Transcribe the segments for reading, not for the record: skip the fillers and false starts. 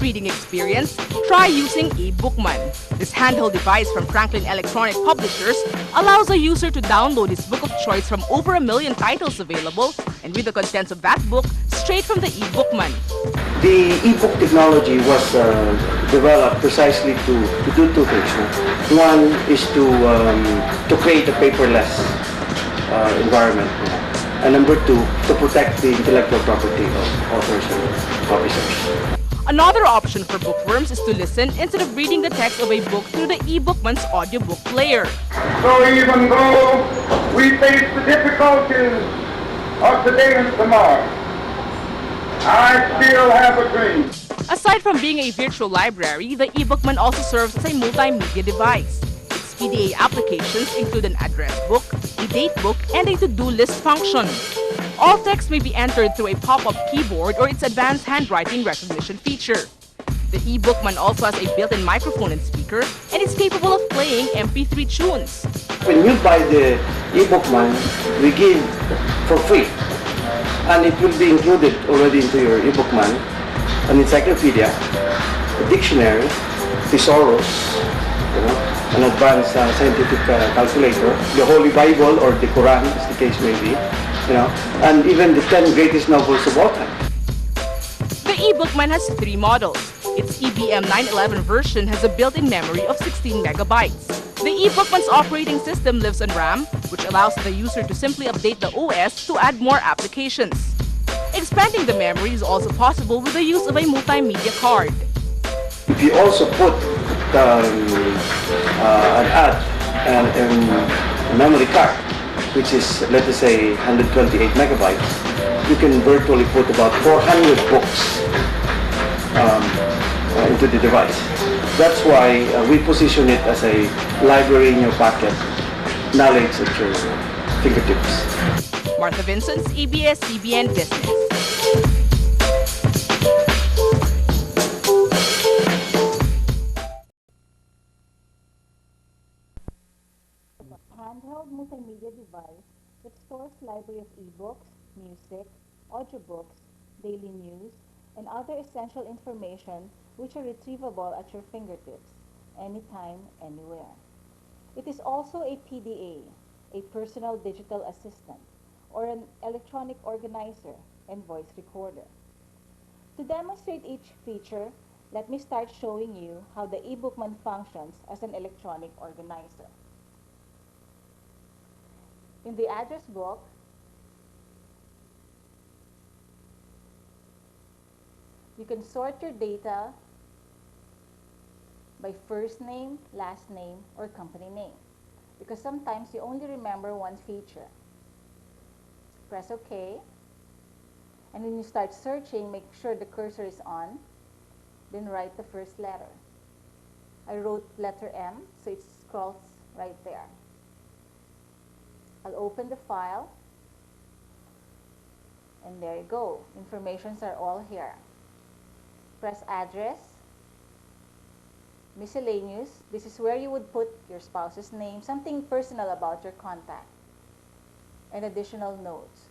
reading experience, try using eBookman. This handheld device from Franklin Electronic Publishers allows a user to download his book of choice from over 1 million titles available and read the contents of that book straight from the eBookman. The e-book technology was developed precisely to do two things. One is to create a paperless environment, and number two, to protect the intellectual property of authors and publishers. Another option for bookworms is to listen instead of reading the text of a book through the eBookman's audiobook player. So even though we face the difficulties of today and tomorrow, I still have a dream. Aside from being a virtual library, the eBookman also serves as a multimedia device. Its PDA applications include an address book, a date book, and a to-do list function. All text may be entered through a pop-up keyboard or its advanced handwriting recognition feature. The eBookman also has a built-in microphone and speaker and is capable of playing MP3 tunes. When you buy the eBookman, we give for free, and it will be included already into your eBookman, an encyclopedia, a dictionary, thesaurus, an advanced scientific calculator, the Holy Bible or the Quran, as the case may be, and even the 10 greatest novels of all time. The eBookman has 3 models. Its EBM 911 version has a built-in memory of 16 megabytes. The eBookman's operating system lives on RAM, which allows the user to simply update the OS to add more applications. Expanding the memory is also possible with the use of a multimedia card. If you also put an add and a memory card, which is, let us say, 128 megabytes, you can virtually put about 400 books into the device. That's why we position it as a library in your pocket, knowledge at your fingertips. Martha Vincent's ABS CBN Business. Handheld multimedia device that stores library of ebooks, music, audiobooks, daily news, and other essential information which are retrievable at your fingertips, anytime, anywhere. It is also a PDA, a personal digital assistant, or an electronic organizer and voice recorder. To demonstrate each feature, let me start showing you how the eBookman functions as an electronic organizer. In the address book, you can sort your data by first name, last name, or company name, because sometimes you only remember one feature. Press OK, and when you start searching, make sure the cursor is on, then write the first letter. I wrote letter M, so it scrolls right there. I'll open the file, and there you go. Informations are all here. Press address, miscellaneous. This is where you would put your spouse's name, something personal about your contact, and additional notes.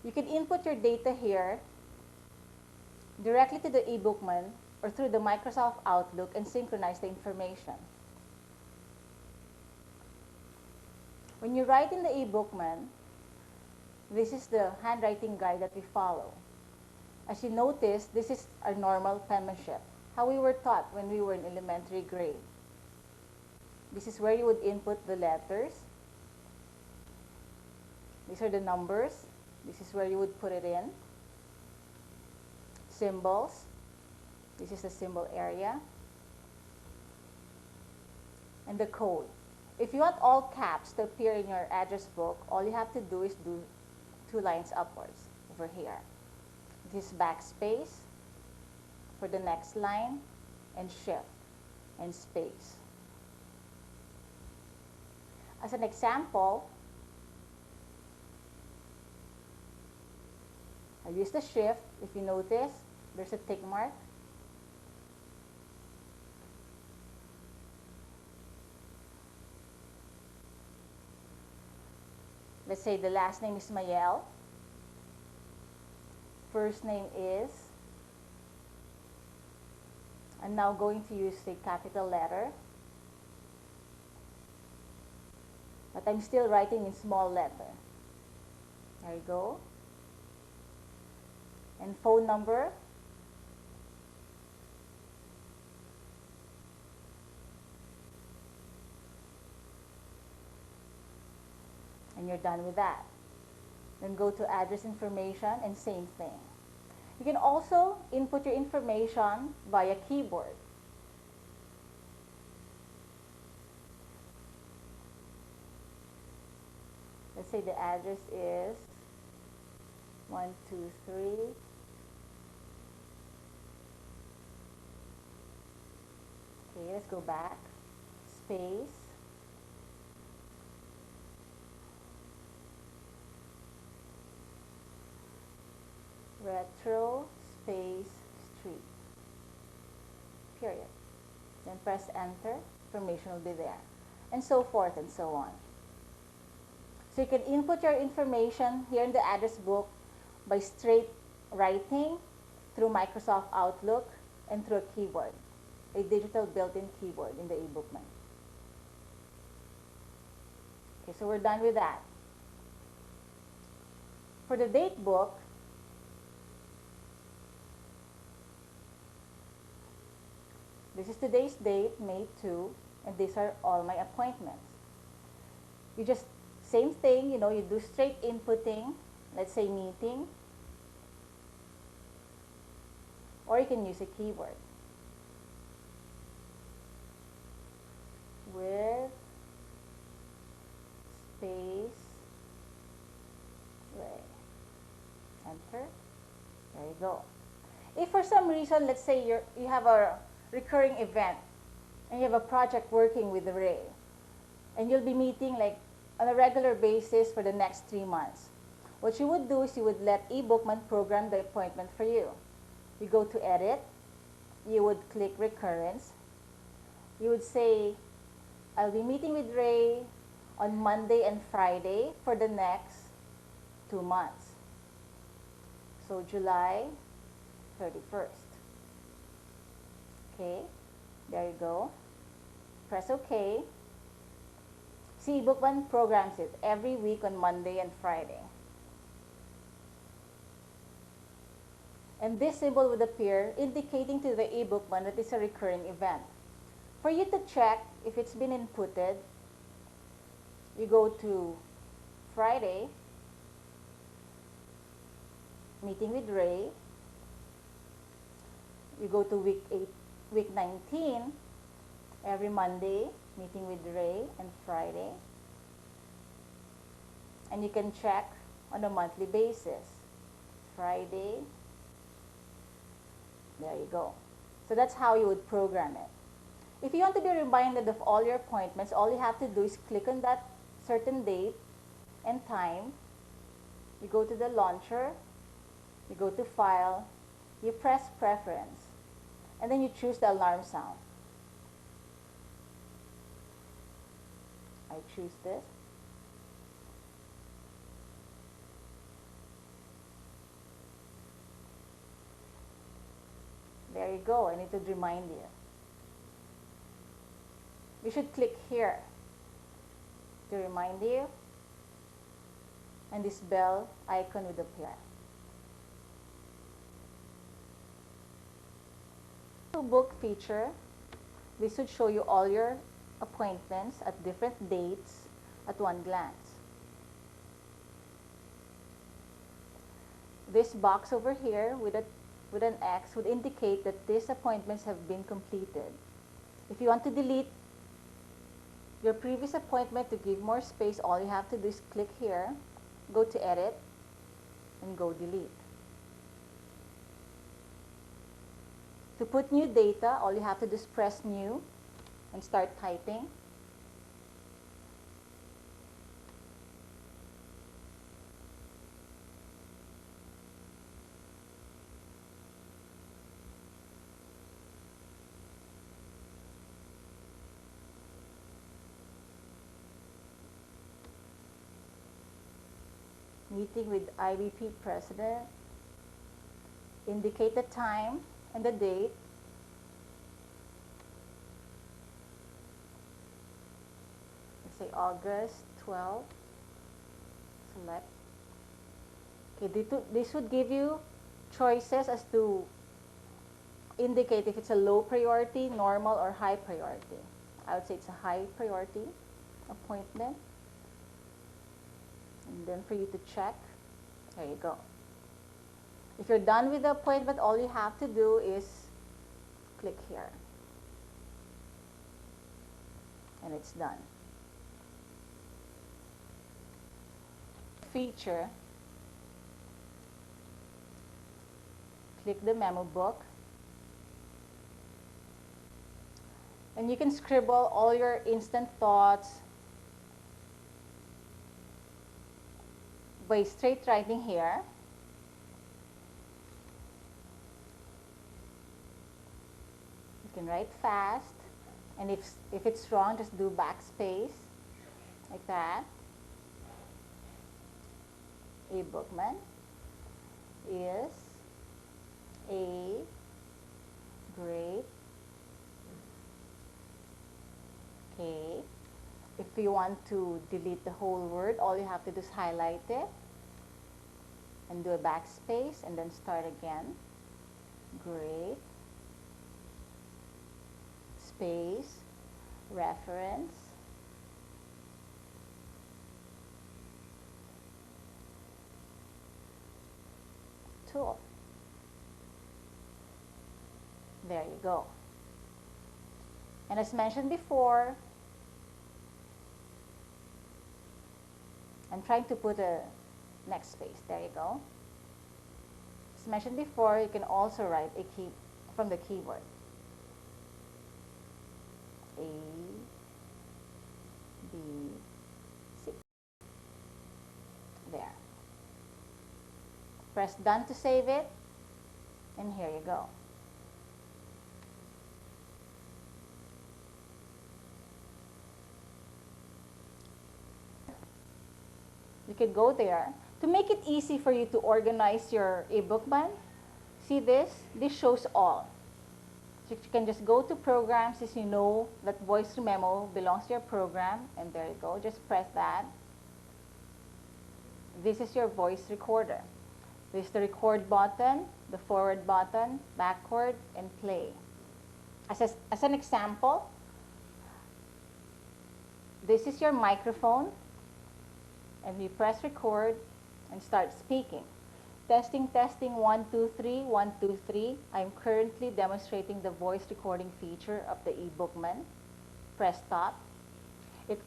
You can input your data here directly to the eBookman or through the Microsoft Outlook and synchronize the information. When you write in the eBookman, this is the handwriting guide that we follow. As you notice, this is our normal penmanship, how we were taught when we were in elementary grade. This is where you would input the letters. These are the numbers. This is where you would put it in. Symbols. This is the symbol area. And the code. If you want all caps to appear in your address book, all you have to do is do 2 lines upwards over here. This is backspace for the next line, and shift and space. As an example, I use the shift. If you notice, there's a tick mark. Let's say the last name is Mayel. First name is I'm now going to use a capital letter, but I'm still writing in small letter. There you go. And phone number. And you're done with that. Then go to address information and same thing. You can also input your information via keyboard. Let's say the address is 123 Okay, let's go back. Space. Retro space street. Period. Then press enter. Information will be there. And so forth and so on. So you can input your information here in the address book by straight writing through Microsoft Outlook and through a keyboard, a digital built-in keyboard in the eBookman. Okay, so we're done with that. For the date book, this is today's date, May 2, and these are all my appointments. You just, same thing, you do straight inputting, let's say meeting, or you can use a keyword. With space, Ray. Enter. There you go. If for some reason, let's say you have a recurring event and you have a project working with Ray, and you'll be meeting like on a regular basis for the next 3 months, what you would do is you would let eBookman program the appointment for you. You go to edit, you would click recurrence, you would say, I'll be meeting with Ray on Monday and Friday for the next 2 months. So July 31st. Okay, there you go. Press OK. See, eBookman programs it every week on Monday and Friday. And this symbol would appear indicating to the eBookman that it's a recurring event. For you to check if it's been inputted, you go to Friday, meeting with Ray. You go to week 19, every Monday, meeting with Ray, and Friday. And you can check on a monthly basis. Friday, there you go. So that's how you would program it. If you want to be reminded of all your appointments, all you have to do is click on that certain date and time. You go to the launcher, you go to File, you press Preference, and then you choose the alarm sound. I choose this. There you go, and it would remind you. You should click here to remind you, and this bell icon would appear. Book feature, this would show you all your appointments at different dates at one glance. This box over here with an X would indicate that these appointments have been completed. If you want to delete your previous appointment to give more space, all you have to do is click here, go to Edit, and go Delete. To put new data, all you have to do is press New and start typing. Meeting with IBP President. Indicate the time and the date. let's say August 12, select. Okay, this would give you choices as to indicate if it's a low priority, normal, or high priority. I would say it's a high priority appointment. And then for you to check, there you go. If you're done with the appointment, all you have to do is click here. And it's done. Feature, click the memo book. And you can scribble all your instant thoughts by straight writing here. You can write fast, and if it's wrong, just do backspace, like that. A. Bookman is a great. Okay. If you want to delete the whole word, all you have to do is highlight it and do a backspace and then start again. Great. Space. Reference. Tool. There you go. And as mentioned before, I'm trying to put a next space. There you go. As mentioned before, you can also write a key from the keyboard. A, B, C. There. Press done to save it, and here you go. You could go there. To make it easy for you to organize your eBookman, see this? This shows all. So you can just go to programs as you know that voice memo belongs to your program, and there you go. Just press that. This is your voice recorder. This is the record button, the forward button, backward, and play. As an example, this is your microphone. And you press record and start speaking. Testing, testing, 1, 2, 3, 1, 2, 3. I'm currently demonstrating the voice recording feature of the eBookman. Press stop. It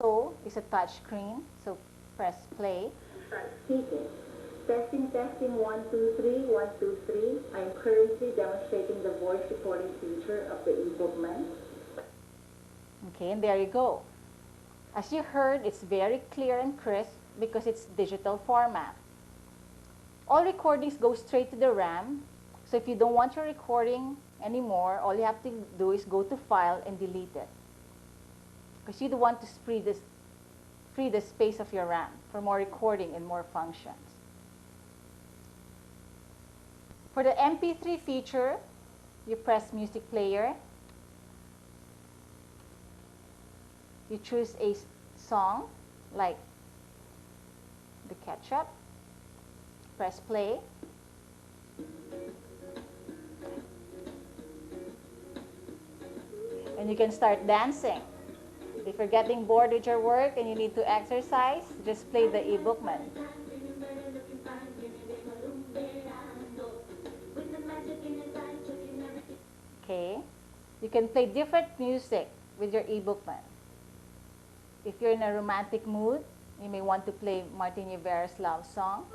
also is a touch screen, so press play. Start speaking. Testing, testing, 1, 2, 3, 1, 2, 3. I'm currently demonstrating the voice recording feature of the eBookman. Okay, and there you go. As you heard, it's very clear and crisp because it's digital format. All recordings go straight to the RAM, so if you don't want your recording anymore, all you have to do is go to File and delete it. Because you don't want to free the space of your RAM for more recording and more functions. For the MP3 feature, you press Music Player. You choose a song like The Ketchup. Press play. And you can start dancing. If you're getting bored with your work and you need to exercise, just play the eBookman. Okay. You can play different music with your eBookman. If you're in a romantic mood, you may want to play Martin Rivera's love song.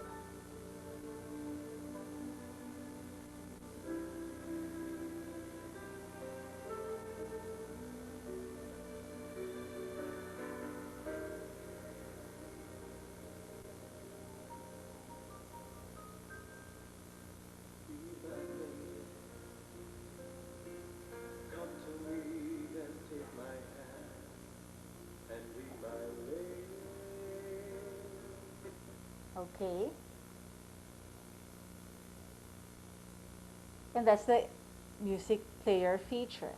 Okay. And that's the music player feature.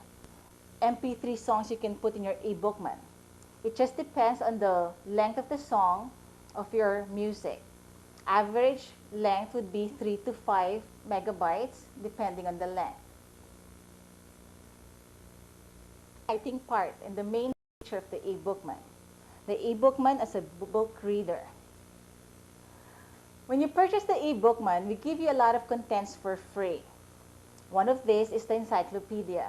MP3 songs you can put in your eBookman. It just depends on the length of the song of your music. Average length would be 3 to 5 megabytes depending on the length. Writing part and the main feature of the eBookman. The eBookman as a book reader. When you purchase the eBookman, we give you a lot of contents for free. One of these is the encyclopedia,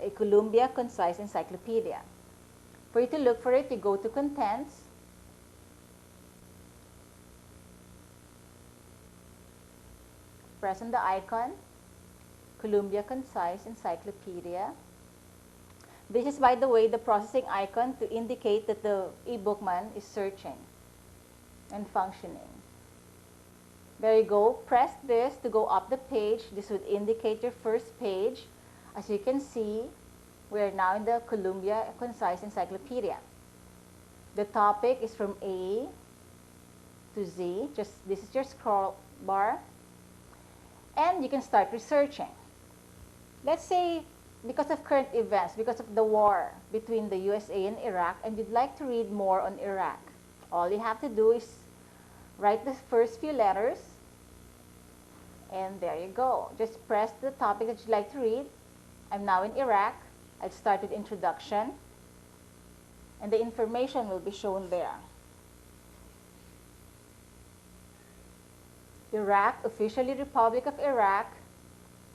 a Columbia Concise Encyclopedia. For you to look for it, you go to Contents, press on the icon, Columbia Concise Encyclopedia. This is, by the way, the processing icon to indicate that the eBookman is searching and functioning. There you go. Press this to go up the page. This would indicate your first page. As you can see, we are now in the Columbia Concise Encyclopedia. The topic is from A to Z. This is your scroll bar. And you can start researching. Let's say because of current events, because of the war between the USA and Iraq, and you'd like to read more on Iraq. All you have to do is write the first few letters, and there you go. Just press the topic that you'd like to read. I'm now in Iraq. I'll start with introduction, and the information will be shown there. Iraq, officially Republic of Iraq,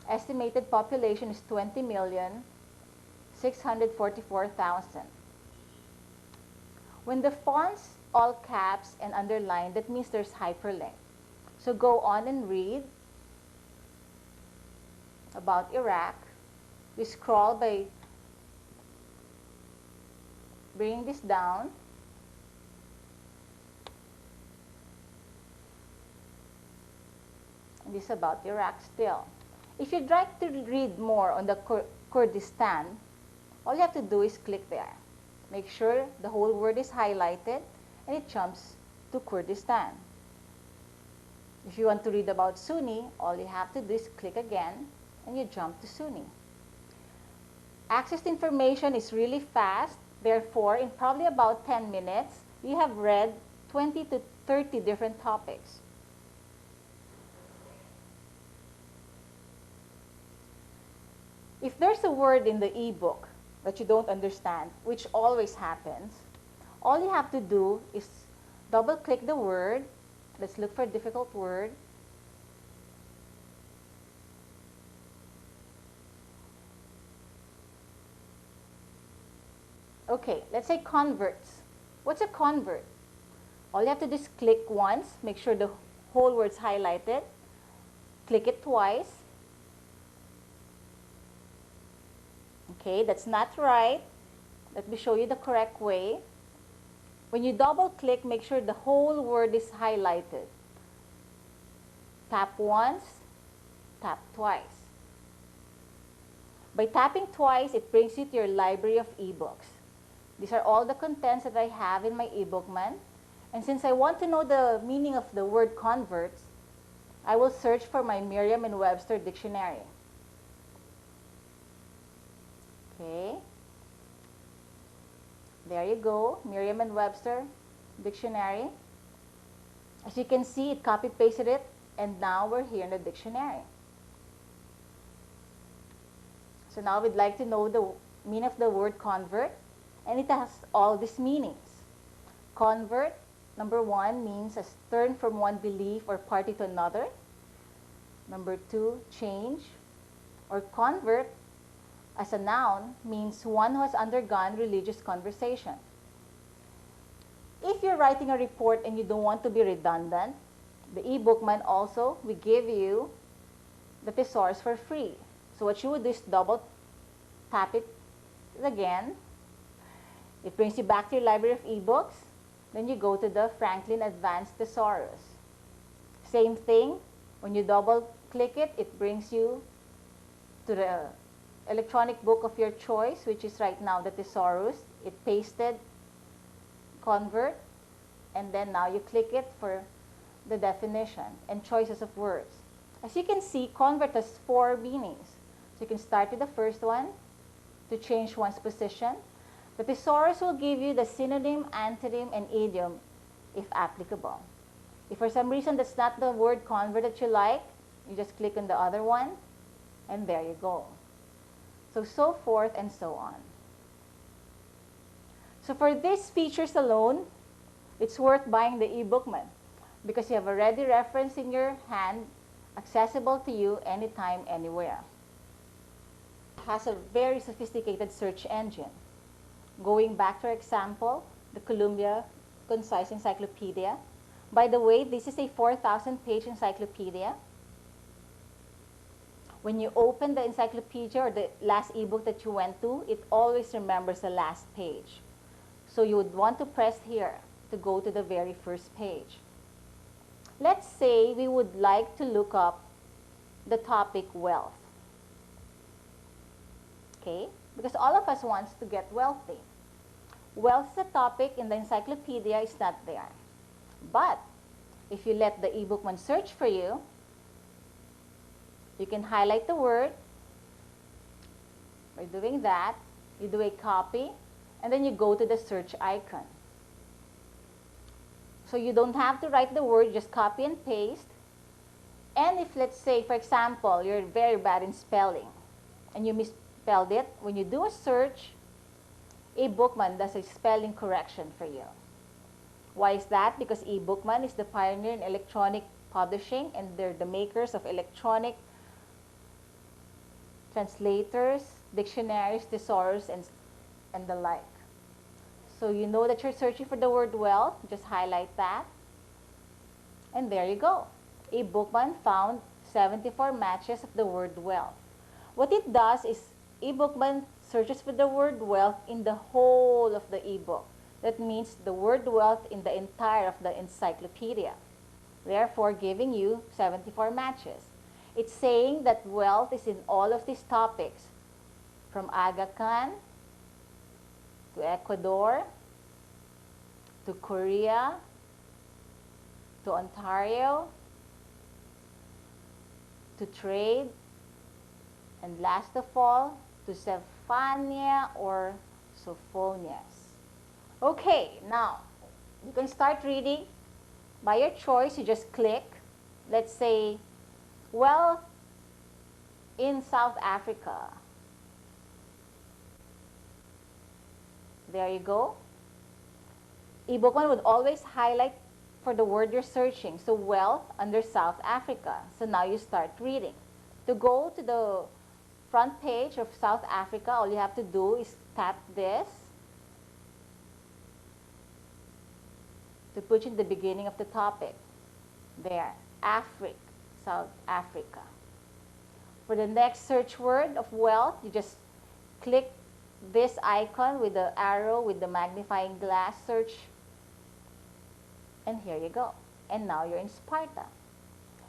estimated population is 20,644,000. When the font's all caps and underlined, that means there's hyperlink. So go on and read about Iraq. We scroll by bringing this down. And this is about Iraq still. If you'd like to read more on the Kurdistan, all you have to do is click there. Make sure the whole word is highlighted and it jumps to Kurdistan. If you want to read about Sunni, all you have to do is click again and you jump to Sunni. Access to information is really fast. Therefore, in probably about 10 minutes, you have read 20 to 30 different topics. If there's a word in the ebook that you don't understand, which always happens, all you have to do is double-click the word. Let's look for a difficult word. Okay, let's say converts. What's a convert? All you have to do is click once, make sure the whole word's highlighted. Click it twice. Okay, that's not right. Let me show you the correct way. When you double click, make sure the whole word is highlighted. Tap once, tap twice. By tapping twice, it brings you to your library of ebooks. These are all the contents that I have in my eBookman. And since I want to know the meaning of the word converts, I will search for my Merriam and Webster dictionary. Okay. There you go, Merriam and Webster dictionary. As you can see, it copy-pasted it, and now we're here in the dictionary. So now we'd like to know the meaning of the word convert, and it has all these meanings. Convert, number one, means a turn from one belief or party to another. Number two, change, or convert as a noun means one who has undergone religious conversation. If you're writing a report and you don't want to be redundant, the eBookman also, we give you the thesaurus for free. So what you would do is double tap it again. It brings you back to your library of ebooks. Then you go to the Franklin Advanced Thesaurus. Same thing, when you double click it, it brings you to the electronic book of your choice, which is right now the Thesaurus. It pasted convert, and then now you click it for the definition and choices of words. As you can see, convert has 4 meanings. So you can start with the first one. to change one's position, the thesaurus will give you the synonym, antonym, and idiom if applicable. If for some reason that's not the word convert that you like, you just click on the other one, and there you go. So forth and so on. So for these features alone, it's worth buying the eBookman because you have a ready reference in your hand, accessible to you anytime, anywhere. It has a very sophisticated search engine. Going back to our example, the Columbia Concise Encyclopedia. By the way, this is a 4,000-page encyclopedia. When you open the encyclopedia or the last ebook that you went to, it always remembers the last page. So you would want to press here to go to the very first page. Let's say we would like to look up the topic wealth. Okay? Because all of us wants to get wealthy. Wealth is a topic in the encyclopedia, is not there. But if you let the eBookman search for you, you can highlight the word. By doing that, you do a copy, and then you go to the search icon. So you don't have to write the word, just copy and paste. And if, let's say, for example, you're very bad in spelling, and you misspelled it, when you do a search, eBookman does a spelling correction for you. Why is that? Because eBookman is the pioneer in electronic publishing, and they're the makers of electronic translators, dictionaries, thesaurus, and the like. So you know that you're searching for the word wealth, just highlight that, and there you go. eBookman found 74 matches of the word wealth. What it does is eBookman searches for the word wealth in the whole of the ebook. That means the word wealth in the entire of the encyclopedia, therefore giving you 74 matches. It's saying that wealth is in all of these topics, from Aga Khan to Ecuador to Korea to Ontario to trade, and last of all to Zephania or Sophonias. Okay, now you can start reading. By your choice, you just click, let's say, wealth in South Africa. There you go. eBookman would always highlight for the word you're searching. So wealth under South Africa. So now you start reading. To go to the front page of South Africa, all you have to do is tap this to put in the beginning of the topic. There, Africa, South Africa. For the next search word of wealth, you just click this icon with the arrow with the magnifying glass search, and here you go. And now you're in Sparta,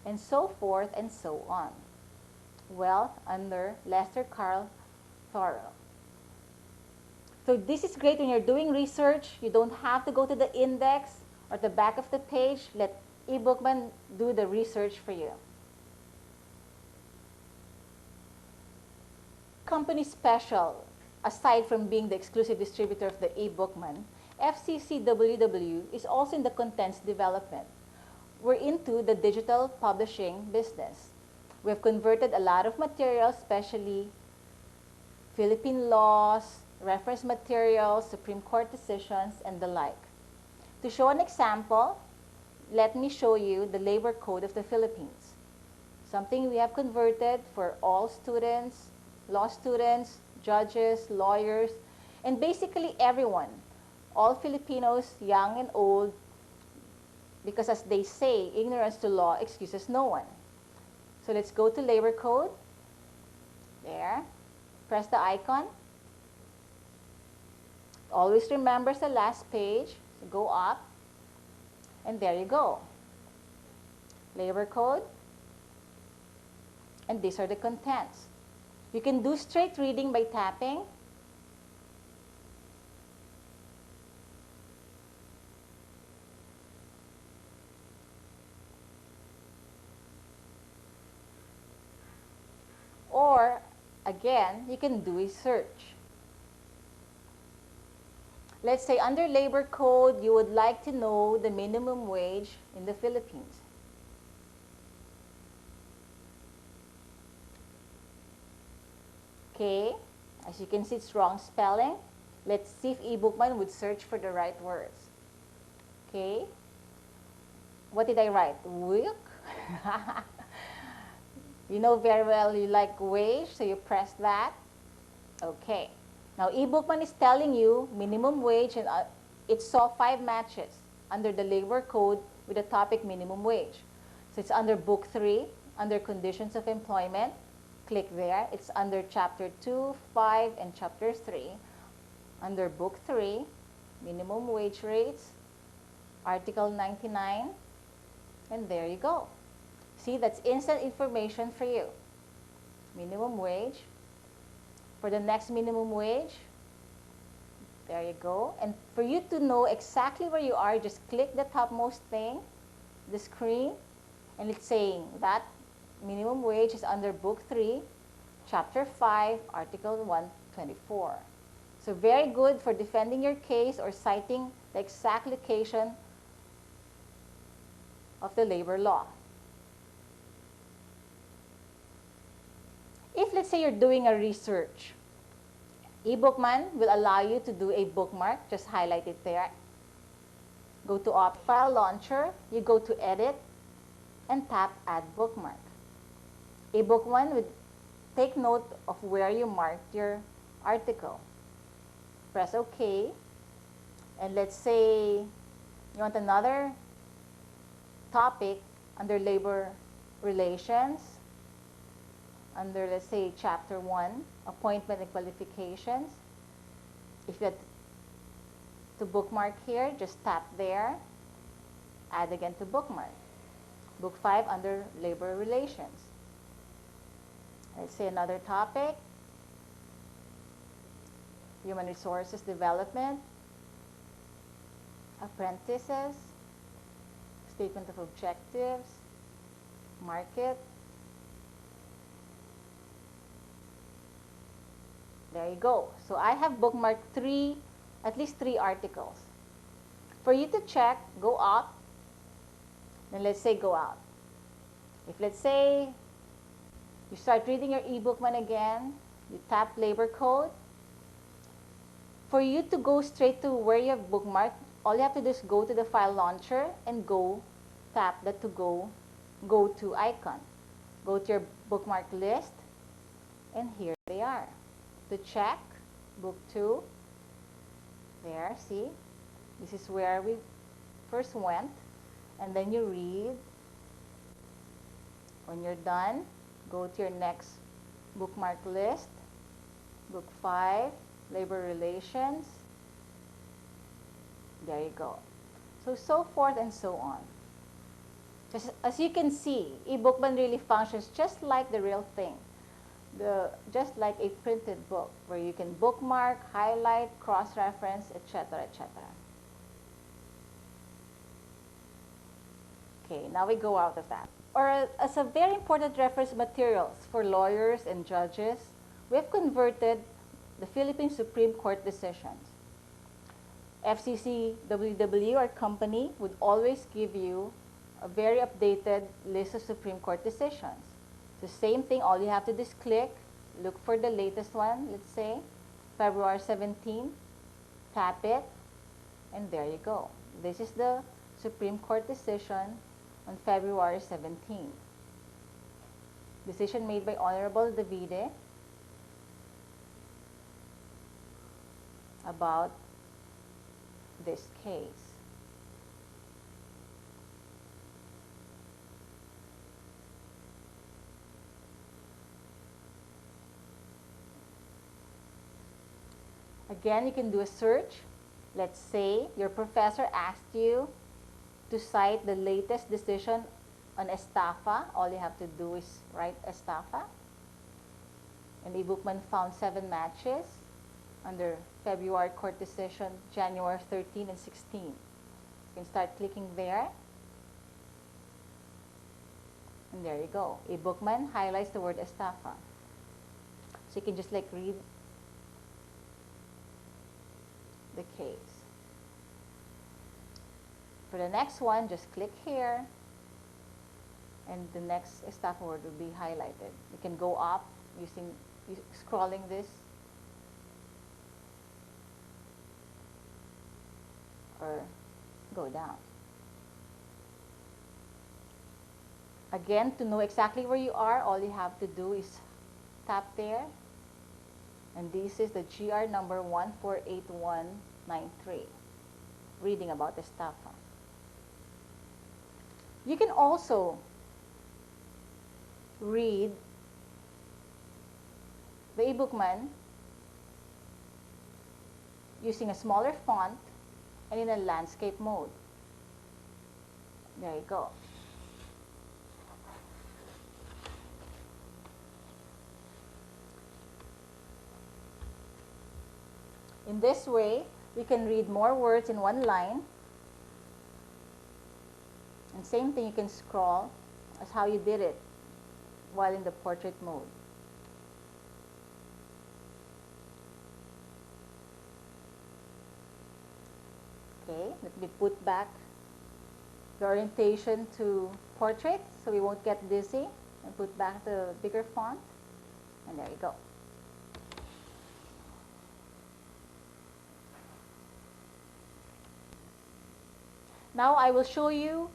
and so forth and so on. Wealth under Lester Carl Thoreau. So this is great when you're doing research. You don't have to go to the index or the back of the page. Let eBookman do the research for you. Company special, aside from being the exclusive distributor of the eBookman, FCCWW is also in the contents development. We're into the digital publishing business. We have converted a lot of materials, especially Philippine laws, reference materials, Supreme Court decisions, and the like. To show an example, let me show you the Labor Code of the Philippines. Something we have converted for all students, law students, judges, lawyers, and basically everyone, all Filipinos, young and old, because as they say, ignorance to law excuses no one. So let's go to Labor Code. There. Press the icon. Always remembers the last page. So go up. And there you go. Labor Code. And these are the contents. You can do straight reading by tapping. Or, again, you can do a search. Let's say under labor code, you would like to know the minimum wage in the Philippines. Okay, as you can see, it's wrong spelling. Let's see if eBookman would search for the right words. Okay, what did I write? Week? You know very well you like wage, so you press that. Okay. Now, eBookman is telling you minimum wage, and it saw 5 matches under the labor code with the topic minimum wage. So it's under book 3, under conditions of employment. Click there. It's under chapter 2, 5, and chapter 3. Under book 3, minimum wage rates, article 99, and there you go. See, that's instant information for you. Minimum wage. For the next minimum wage, there you go. And for you to know exactly where you are, just click the topmost thing, the screen, and it's saying that minimum wage is under Book 3, Chapter 5, Article 124. So very good for defending your case or citing the exact location of the labor law. If, let's say, you're doing a research, eBookman will allow you to do a bookmark. Just highlight it there. Go to File Launcher. You go to Edit and tap Add Bookmark. eBookman would take note of where you marked your article. Press OK. And let's say you want another topic under Labor Relations. Under, let's say, Chapter 1, Appointment and Qualifications. If you had to bookmark here, just tap there, add again to bookmark. Book 5 under Labor Relations. Let's say another topic, Human Resources Development, Apprentices, Statement of Objectives, Market. There you go. So I have bookmarked at least three articles. For you to check, go up. Then let's say go out. If let's say you start reading your eBookman again, you tap labor code. For you to go straight to where you have bookmarked, all you have to do is go to the file launcher and tap the go to icon. Go to your bookmark list, and here they are. To check, book 2, there, see, this is where we first went, and then you read. When you're done, go to your next bookmark list, book 5, Labor Relations, there you go. So forth and so on. Just as you can see, eBookman really functions just like the real thing. Just like a printed book where you can bookmark, highlight, cross-reference, etc., etc. Okay, now we go out of that. Or as a very important reference materials for lawyers and judges, we have converted the Philippine Supreme Court decisions. FCC WW, our company, would always give you a very updated list of Supreme Court decisions. The same thing, all you have to do is click, look for the latest one, let's say, February 17, tap it, and there you go. This is the Supreme Court decision on February 17. Decision made by Honorable Davide about this case. Again, you can do a search. Let's say your professor asked you to cite the latest decision on estafa. All you have to do is write estafa. And eBookman found 7 matches under February court decision, January 13 and 16. You can start clicking there. And there you go. eBookman highlights the word estafa. So you can just like read the case. For the next one, just click here, and the next stop word will be highlighted. You can go up using scrolling this, or go down. Again, to know exactly where you are, all you have to do is tap there, and this is the GR number 148193, reading about the stop font. You can also read the eBookman using a smaller font and in a landscape mode. There you go. In this way, we can read more words in one line. And same thing, you can scroll as how you did it while in the portrait mode. Okay, let me put back the orientation to portrait so we won't get dizzy, and put back the bigger font, and there you go. Now I will show you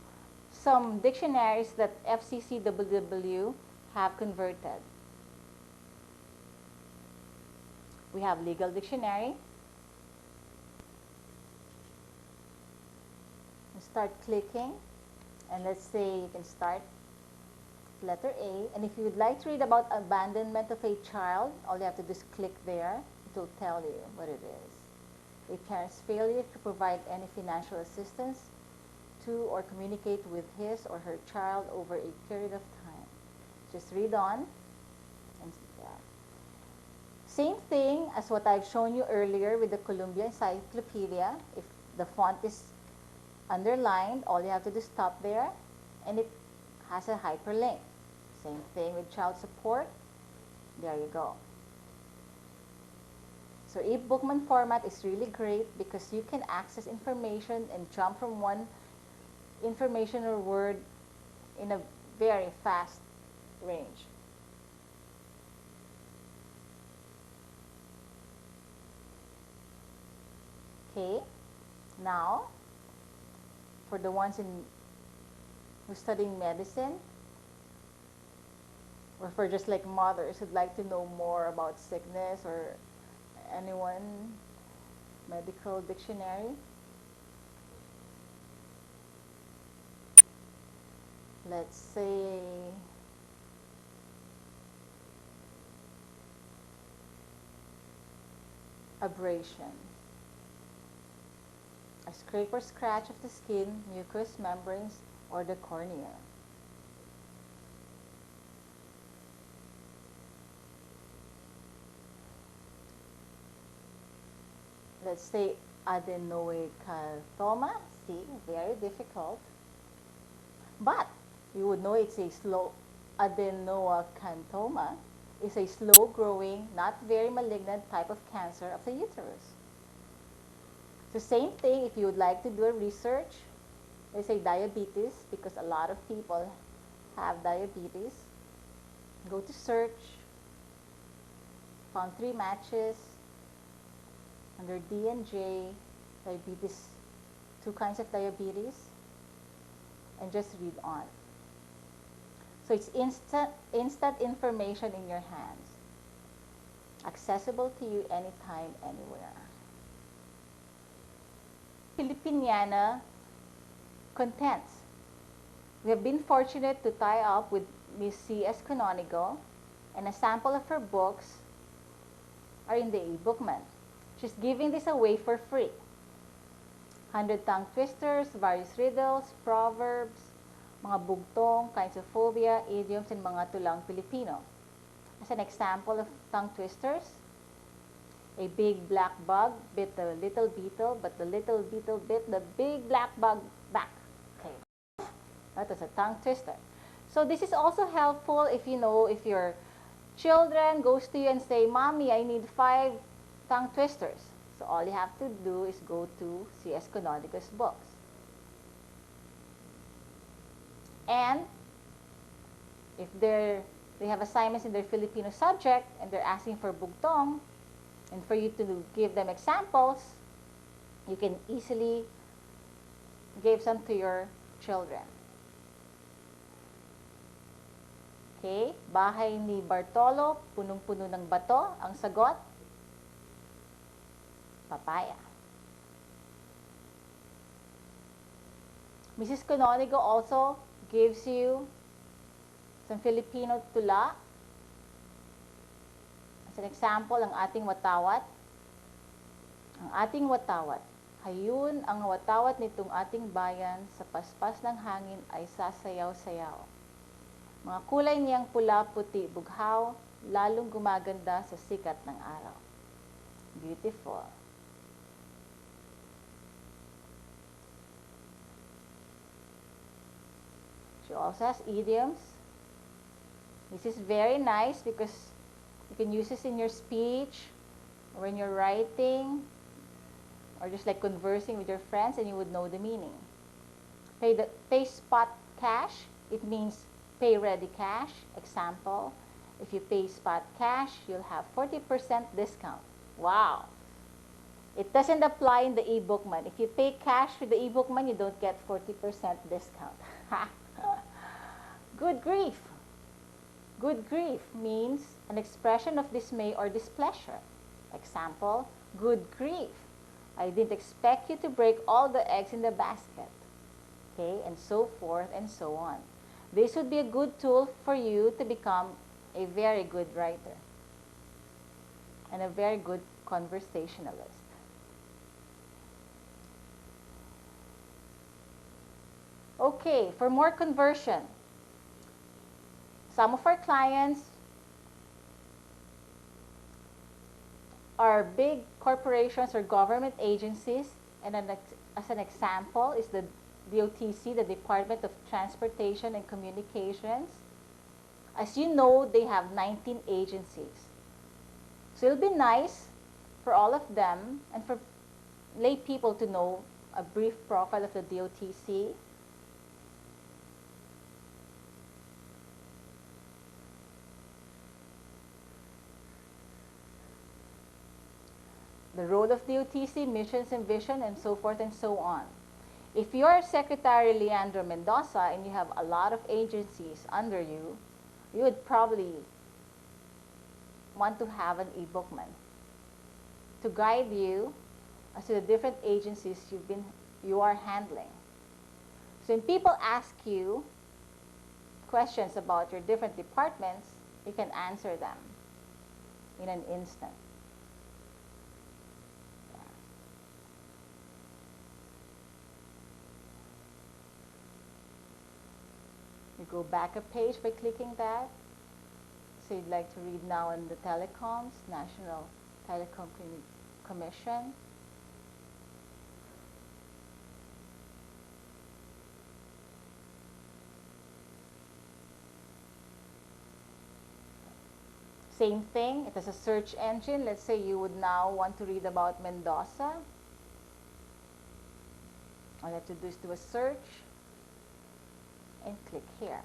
some dictionaries that FCCWW have converted. We have legal dictionary. Start clicking, and let's say you can start letter A, and if you would like to read about abandonment of a child, all you have to do is click there. It will tell you what it is. A parent's failure to provide any financial assistance to or communicate with his or her child over a period of time. Just read on. And same thing as what I've shown you earlier with the Columbia Encyclopedia. If the font is underlined, all you have to do is stop there, and it has a hyperlink. Same thing with child support. There you go. So eBookman format is really great because you can access information and jump from one information or word in a very fast range. Okay, now for the ones who's studying medicine, or for just like mothers who'd like to know more about sickness, or anyone, medical dictionary. Let's say abrasion. A scrape or scratch of the skin, mucous membranes, or the cornea. Let's say adenocarcinoma. See, very difficult. But you would know it's a slow, adenocarcinoma is a slow-growing, not very malignant type of cancer of the uterus. So same thing, if you would like to do a research, let's say diabetes, because a lot of people have diabetes. Go to search, found 3 matches, under D and J, diabetes, 2 kinds of diabetes, and just read on. So it's instant information in your hands, accessible to you anytime, anywhere. Filipiniana contents. We have been fortunate to tie up with Ms. C.S. Canonigo, and a sample of her books are in the eBookman. She's giving this away for free. 100 tongue twisters, various riddles, proverbs, mga bugtong, kinds of phobia, idioms, and mga tulang Filipino. As an example of tongue twisters, a big black bug bit the little beetle, but the little beetle bit the big black bug back. Okay, that is a tongue twister. So this is also helpful if you know, if your children goes to you and say, "Mommy, I need 5 tongue twisters." So So all you have to do is go to C.S. Canonicus books. And if they have assignments in their Filipino subject and they're asking for bugtong, and for you to give them examples, you can easily give some to your children. Okay, bahay ni Bartolo, punong-puno ng bato. Ang sagot, papaya. Mrs. Canonigo also gives you some Filipino tula. As an example, ang ating watawat. Ang ating watawat. Hayun ang watawat nitong ating bayan, sa paspas ng hangin ay sasayaw-sayaw. Mga kulay niyang pula, puti, bughaw, lalong gumaganda sa sikat ng araw. Beautiful. She also has idioms. This is very nice because you can use this in your speech, or when you're writing, or just like conversing with your friends, and you would know the meaning. Pay spot cash, it means pay ready cash. Example, if you pay spot cash, you'll have 40% discount. Wow! It doesn't apply in the eBookman. If you pay cash with the eBookman, you don't get 40% discount. Good grief. Good grief means an expression of dismay or displeasure. Example, good grief. I didn't expect you to break all the eggs in the basket. Okay, and so forth and so on. This would be a good tool for you to become a very good writer and a very good conversationalist. Okay, for more conversion, some of our clients are big corporations or government agencies, and as an example is the DOTC, the Department of Transportation and Communications. As you know, they have 19 agencies. So it'll be nice for all of them and for lay people to know a brief profile of the DOTC. The role of DOTC, missions and vision, and so forth and so on. If you're Secretary Leandro Mendoza and you have a lot of agencies under you, you would probably want to have an e-bookman to guide you as to the different agencies you are handling. So when people ask you questions about your different departments, you can answer them in an instant. You go back a page by clicking that. So you'd like to read now on the telecoms, National Telecom Commission. Same thing, it has a search engine. Let's say you would now want to read about Mendoza. All you have to do is do a search and click here.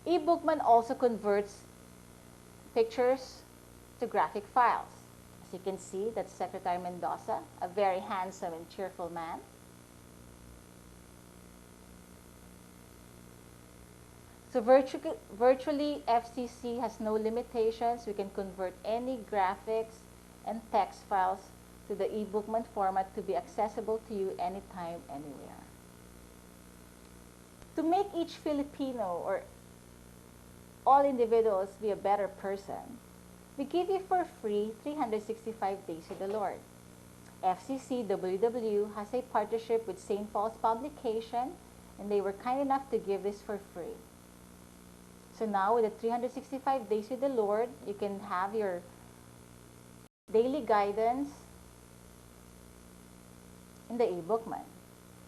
eBookman also converts pictures to graphic files. As you can see, that's Secretary Mendoza, a very handsome and cheerful man. So virtually, FCC has no limitations. We can convert any graphics and text files to the eBookman format to be accessible to you anytime, anywhere. To make each Filipino or all individuals be a better person, we give you for free 365 Days with the Lord. FCC WW has a partnership with St. Paul's Publication, and they were kind enough to give this for free. So now with the 365 Days with the Lord, you can have your daily guidance in the eBookman.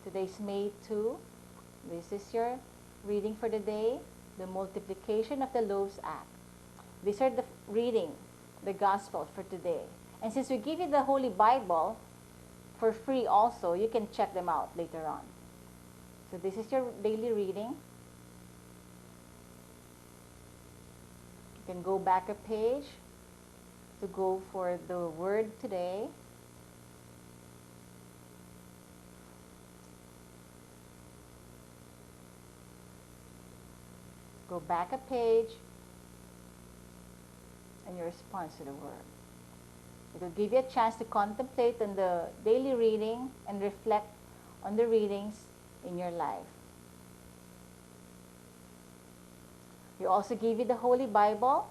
Today's May 2. This is your reading for the day, the multiplication of the loaves act. These are the reading the gospel for today. And since we give you the Holy Bible for free also, you can check them out later on. So this is your daily reading. You can go back a page to go for the word today. Go back a page and your response to the word. It will give you a chance to contemplate on the daily reading and reflect on the readings in your life. We also give you the Holy Bible.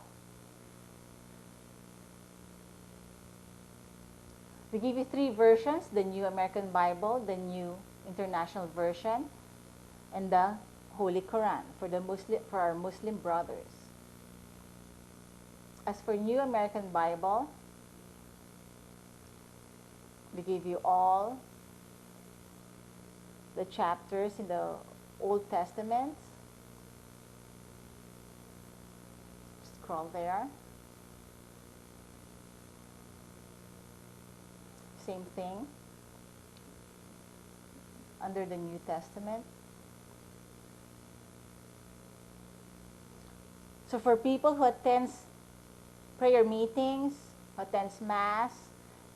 We give you 3 versions, the New American Bible, the New International Version, and the Holy Quran for our Muslim brothers. As for New American Bible, we give you all the chapters in the Old Testament. Scroll there. Same thing under the New Testament. So for people who attends prayer meetings, who attends Mass,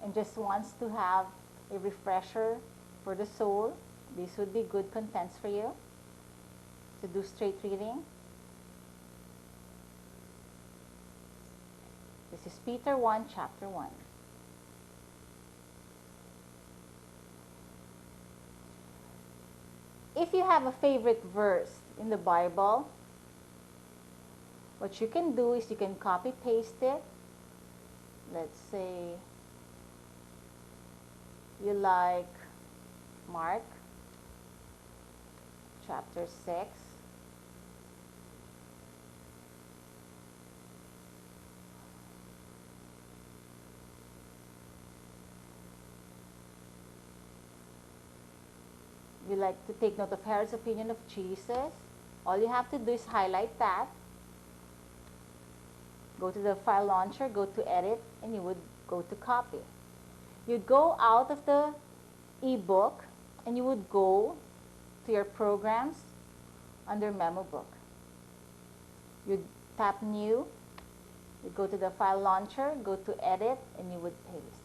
and just wants to have a refresher for the soul, these would be good contents for you to do straight reading. This is Peter 1, chapter 1. If you have a favorite verse in the Bible, what you can do is you can copy paste it. Let's say you like Mark chapter 6. You like to take note of Herod's opinion of Jesus. All you have to do is highlight that. Go to the file launcher, go to edit, and you would go to copy. You'd go out of the ebook and you would go to your programs under memo book. You'd tap new, you go to the file launcher, go to edit, and you would paste.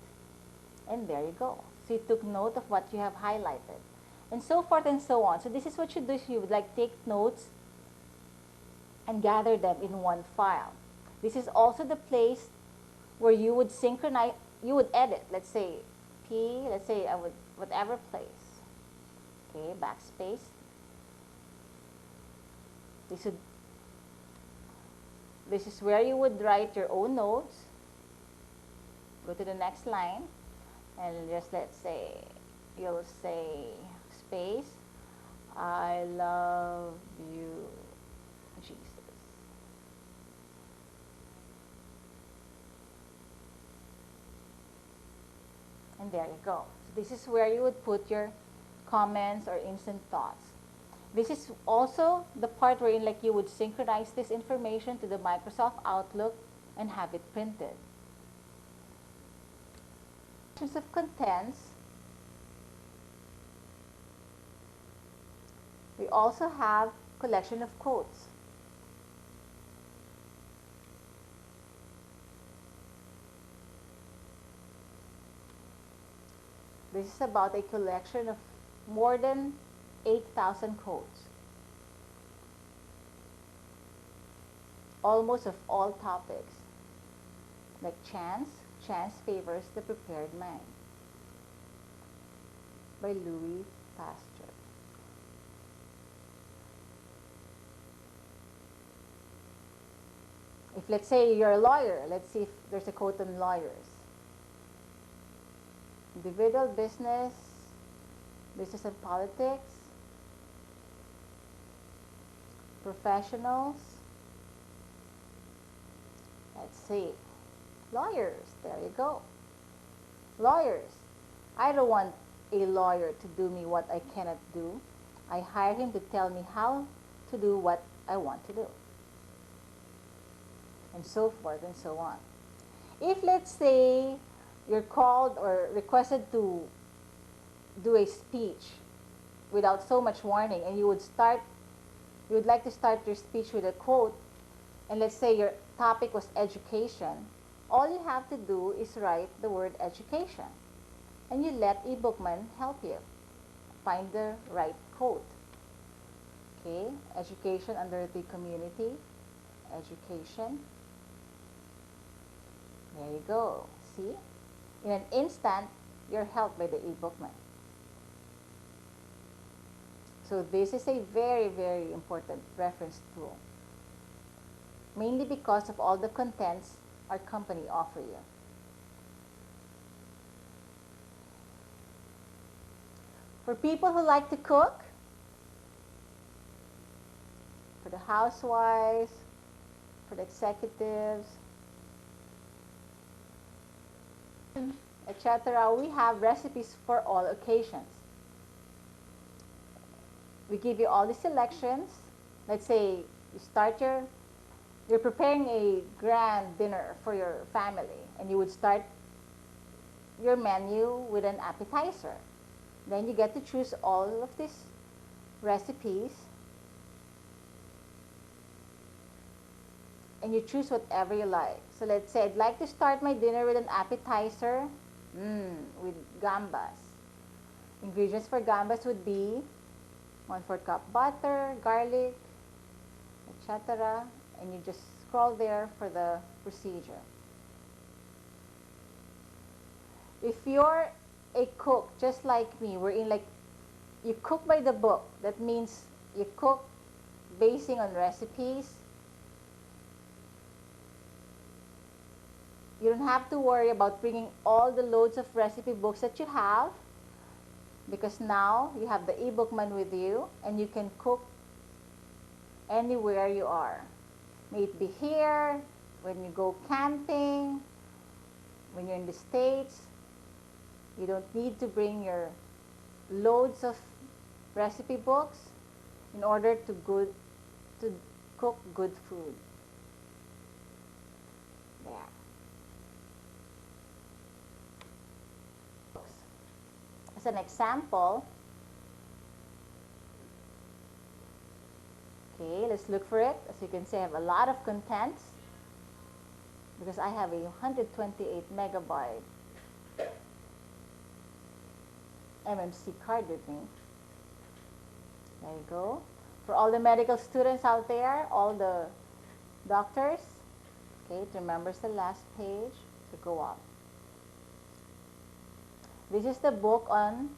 And there you go. So you took note of what you have highlighted. And so forth and so on. So this is what you do. You would like take notes and gather them in one file. This is also the place where you would synchronize, you would edit, let's say let's say I would, whatever place. Okay, backspace. This is where you would write your own notes. Go to the next line and just let's say, you'll say space, I love you, Jesus. And there you go. So this is where you would put your comments or instant thoughts. This is also the part wherein like you would synchronize this information to the Microsoft Outlook and have it printed. Of contents, we also have collection of quotes. This is about a collection of more than 8,000 quotes, almost of all topics, like chance favors the prepared mind, by Louis Pasteur. If let's say you're a lawyer, let's see if there's a quote on lawyers. Individual business and politics, professionals, let's see, lawyers, there you go. Lawyers, I don't want a lawyer to do me what I cannot do. I hire him to tell me how to do what I want to do. And so forth and so on. If let's say you're called or requested to do a speech without so much warning, and you would like to start your speech with a quote, and let's say your topic was education, all you have to do is write the word education, and you let eBookman help you find the right quote. Okay, education under the community, education. There you go. See? In an instant, you're helped by the eBookman. So this is a very, very important reference tool, mainly because of all the contents our company offer you. For people who like to cook, for the housewives, for the executives, etc., we have recipes for all occasions. We give you all the selections. Let's say you're preparing a grand dinner for your family, and you would start your menu with an appetizer. Then you get to choose all of these recipes, and you choose whatever you like. So let's say I'd like to start my dinner with an appetizer with gambas. Ingredients for gambas would be 1/4 cup butter, garlic, etc. And you just scroll there for the procedure. If you're a cook just like me, you cook by the book. That means you cook basing on recipes. You don't have to worry about bringing all the loads of recipe books that you have, because now you have the eBookman with you and you can cook anywhere you are. May it be here, when you go camping, when you're in the States. You don't need to bring your loads of recipe books in order to cook good food. There. As an example, okay, let's look for it. As you can see, I have a lot of contents because I have a 128 megabyte MMC card with me. There you go. For all the medical students out there, all the doctors, okay, it remembers the last page to go up. This is the book on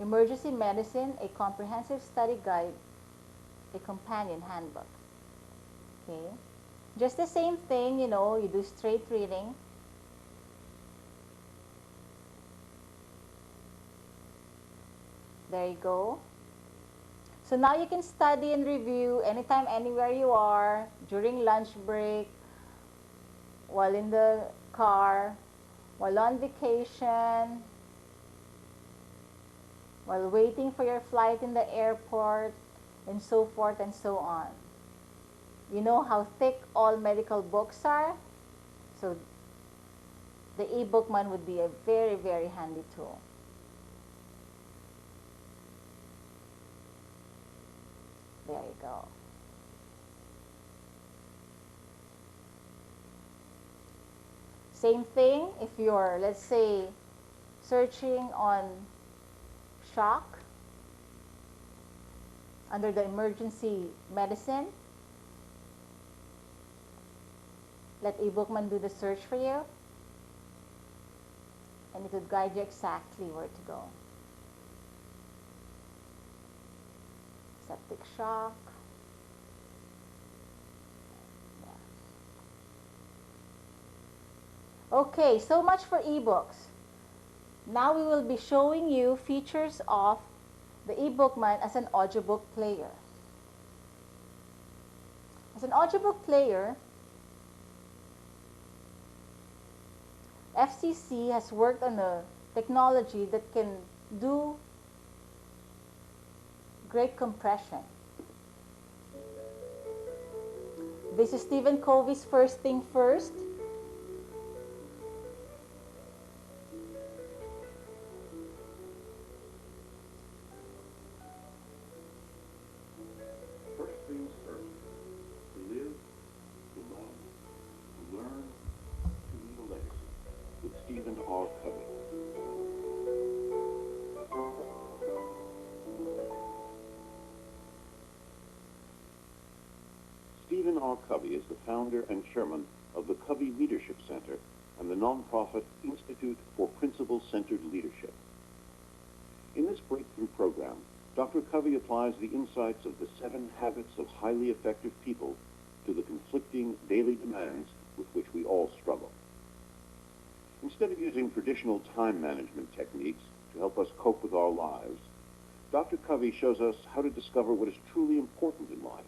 Emergency Medicine, a comprehensive study guide, a companion handbook. Okay, just the same thing, you know, you do straight reading. There you go. So now you can study and review anytime, anywhere you are, during lunch break, while in the car, while on vacation, while waiting for your flight in the airport, and so forth and so on. You know how thick all medical books are? So the eBookman would be a very, very handy tool. There you go. Same thing if you're, let's say, searching on shock under the emergency medicine. Let eBookman do the search for you, and it would guide you exactly where to go. Septic shock. Yeah. Okay, so much for ebooks. Now we will be showing you features of the eBookman as an audiobook player. As an audiobook player, FCC has worked on a technology that can do great compression. This is Stephen Covey's First Thing First. R. Covey is the founder and chairman of the Covey Leadership Center and the nonprofit Institute for Principle-Centered Leadership. In this breakthrough program, Dr. Covey applies the insights of the 7 habits of highly effective people to the conflicting daily demands with which we all struggle. Instead of using traditional time management techniques to help us cope with our lives, Dr. Covey shows us how to discover what is truly important in life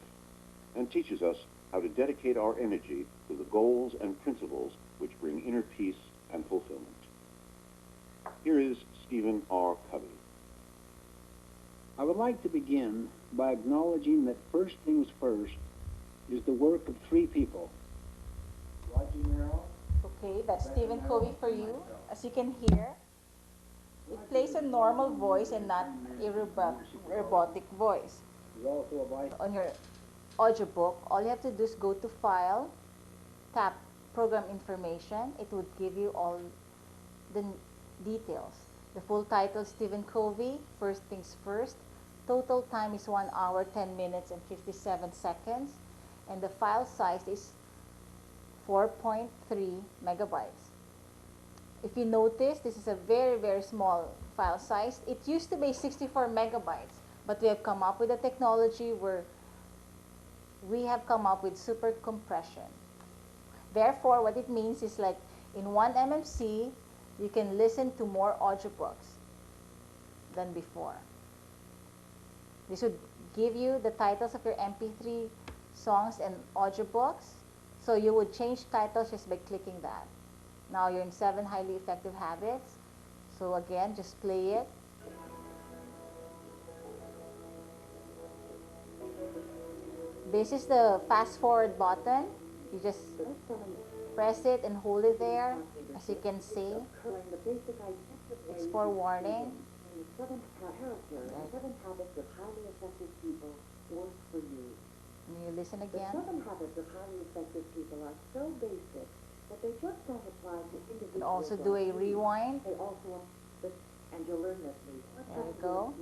and teaches us how to dedicate our energy to the goals and principles which bring inner peace and fulfillment. Here is Stephen R. Covey. I would like to begin by acknowledging that first things first is the work of 3 people. Okay, that's Stephen Covey for you. As you can hear, it plays a normal voice and not a robotic voice. There's also a vice. On your audiobook, all you have to do is go to File, tap Program Information. It would give you all the details. The full title, Stephen Covey, First Things First. Total time is 1 hour, 10 minutes, and 57 seconds. And the file size is 4.3 megabytes. If you notice, this is a very, very small file size. It used to be 64 megabytes, but we have come up with a technology where we have come up with super compression. Therefore, what it means is like in 1 MMC, you can listen to more audiobooks than before. This would give you the titles of your MP3 songs and audiobooks. So you would change titles just by clicking that. Now you're in 7 highly effective habits. So again, just play it. This is the fast forward button. You just press it and hold it there. As you can see, it's for warning. The 7 habits of highly effective people work for you. And you listen The again. 7 habits of highly effective people are so basic that they just don't apply to individuals. You also do a rewind. They also, and you'll learn this later. There we go.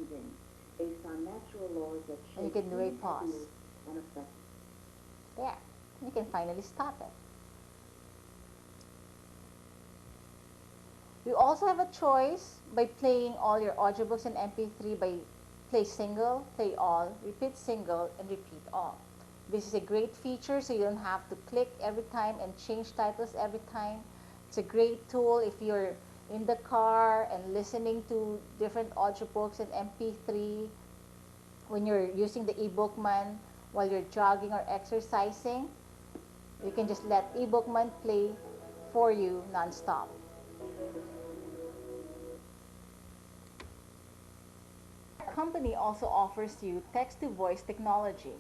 Based on natural laws that shape And you can do a human pause. fears and affect. There. You can finally stop it. You also have a choice by playing all your audiobooks and MP3 by play single, play all, repeat single, and repeat all. This is a great feature so you don't have to click every time and change titles every time. It's a great tool if you're in the car and listening to different audiobooks and MP3, when you're using the eBookman while you're jogging or exercising. You can just let eBookman play for you non-stop. Our company also offers you text-to-voice technology.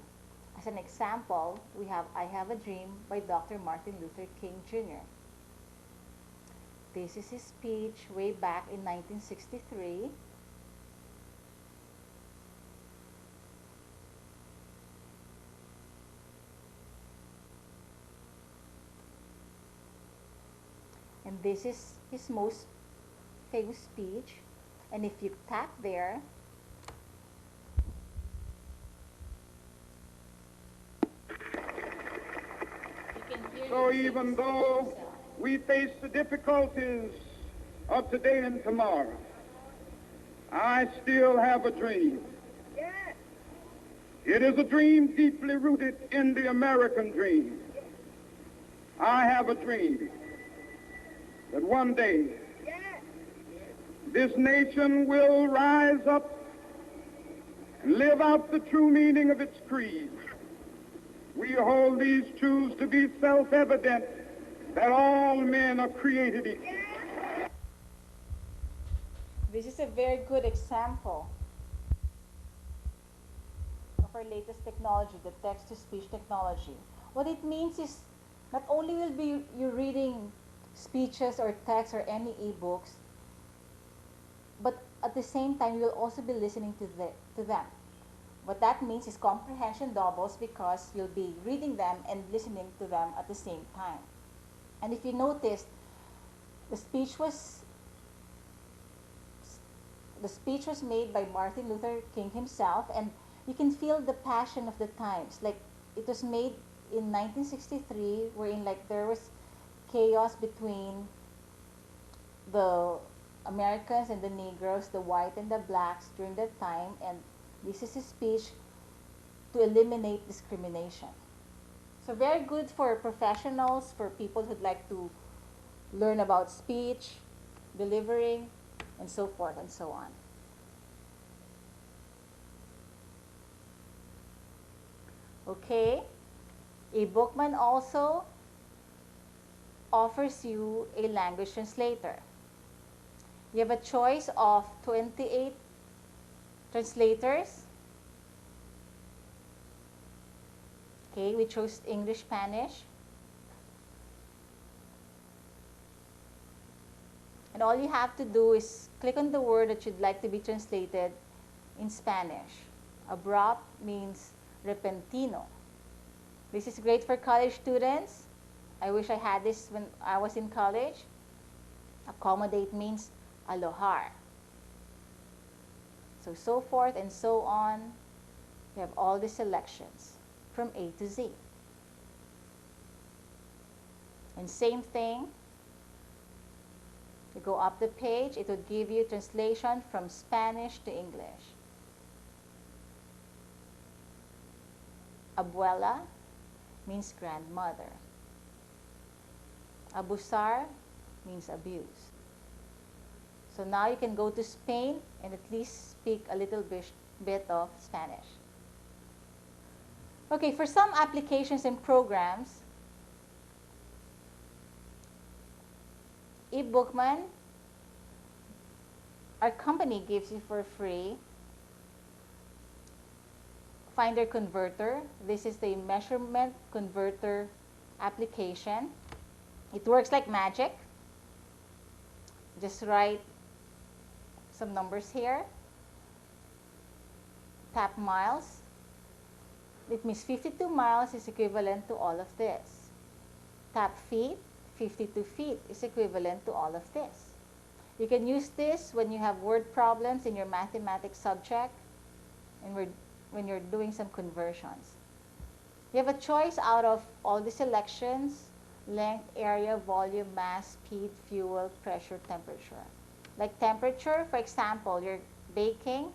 As an example, we have I Have a Dream by Dr. Martin Luther King Jr. This is his speech way back in 1963. And this is his most famous speech. And if you tap there, you can hear So him even say though himself. we face the difficulties of today and tomorrow, I still have a dream. It is a dream deeply rooted in the American dream. I have a dream that one day this nation will rise up and live out the true meaning of its creed. We hold these truths to be self-evident, that all men are created equal. This is a very good example of our latest technology, the text-to-speech technology. What it means is not only will be you reading speeches or text or any ebooks, but at the same time you will also be listening to them. What that means is comprehension doubles because you'll be reading them and listening to them at the same time. And if you noticed, the speech was made by Martin Luther King himself, and you can feel the passion of the times. Like it was made in 1963, wherein like there was chaos between the Americans and the Negroes, the white and the blacks during that time, and this is a speech to eliminate discrimination. So very good for professionals, for people who'd like to learn about speech, delivering, and so forth and so on. Okay, a Bookman also offers you a language translator. You have a choice of 28 translators. Okay, we chose English, Spanish. And all you have to do is click on the word that you'd like to be translated in Spanish. Abrupt means repentino. This is great for college students. I wish I had this when I was in college. Accommodate means alojar. So forth and so on. You have all the selections from A to Z. And same thing, you go up the page, it would give you translation from Spanish to English. Abuela means grandmother. Abusar means abuse. So now you can go to Spain and at least speak a little bit of Spanish. Okay, for some applications and programs, eBookman, our company gives you for free Finder Converter. This is the measurement converter application. It works like magic. Just write some numbers here. Tap miles. It means 52 miles is equivalent to all of this. Tap feet. 52 feet is equivalent to all of this. You can use this when you have word problems in your mathematics subject and when you're doing some conversions. You have a choice out of all the selections: length, area, volume, mass, speed, fuel, pressure, temperature. Like temperature, for example, you're baking.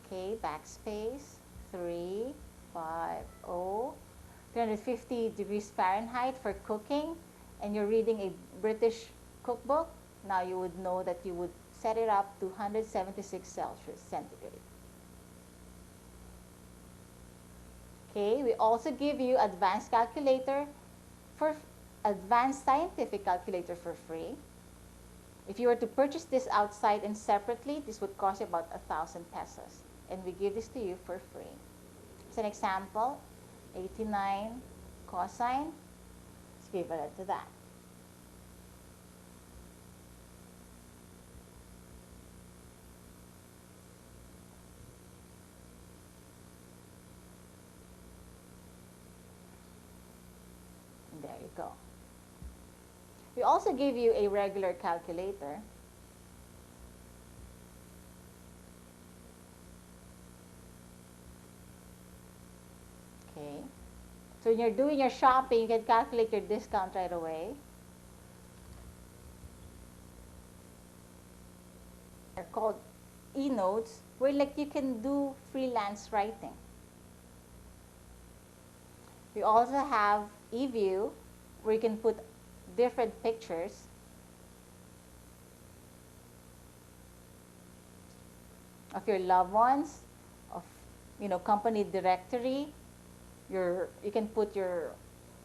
Okay, backspace, 3, 5, 0. 350 degrees Fahrenheit for cooking, and you're reading a British cookbook, now you would know that you would set it up to 176 Celsius centigrade. Okay, we also give you advanced scientific calculator for free. If you were to purchase this outside and separately, this would cost you about 1,000 pesos, and we give this to you for free. As an example, 89 cosine is equivalent to that. And there you go. We also give you a regular calculator. Okay. So when you're doing your shopping, you can calculate your discount right away. They're called e-notes, where like you can do freelance writing. We also have eView, where you can put different pictures. Of your loved ones, of company directory. You can put your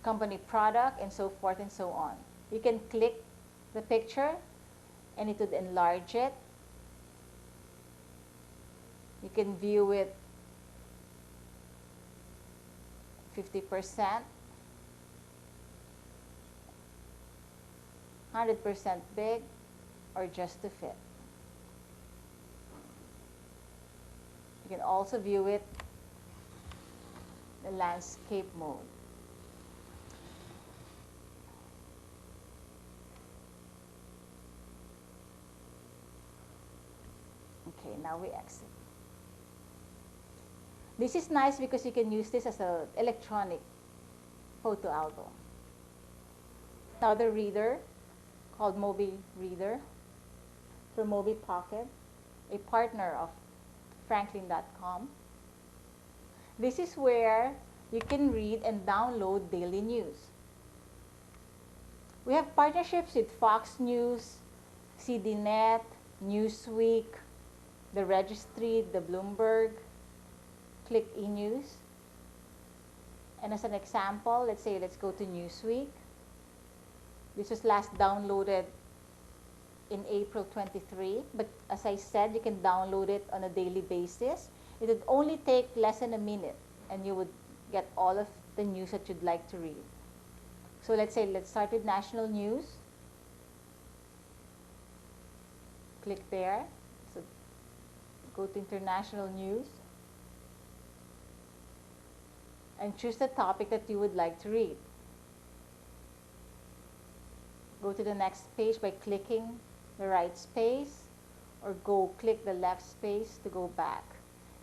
company product and so forth and so on. You can click the picture and it would enlarge it. You can view it 50%, 100% big, or just to fit. You can also view it the landscape mode. Okay, now we exit. This is nice because you can use this as an electronic photo album. Another reader called Mobi Reader for Mobi Pocket, a partner of Franklin.com. This is where you can read and download daily news. We have partnerships with Fox News, CDNet, Newsweek, the Registry, the Bloomberg, Click eNews. And as an example, let's go to Newsweek. This was last downloaded in April 23, but as I said, you can download it on a daily basis. It would only take less than a minute, and you would get all of the news that you'd like to read. So let's start with national news. Click there. So go to international news and choose the topic that you would like to read. Go to the next page by clicking the right space, or click the left space to go back.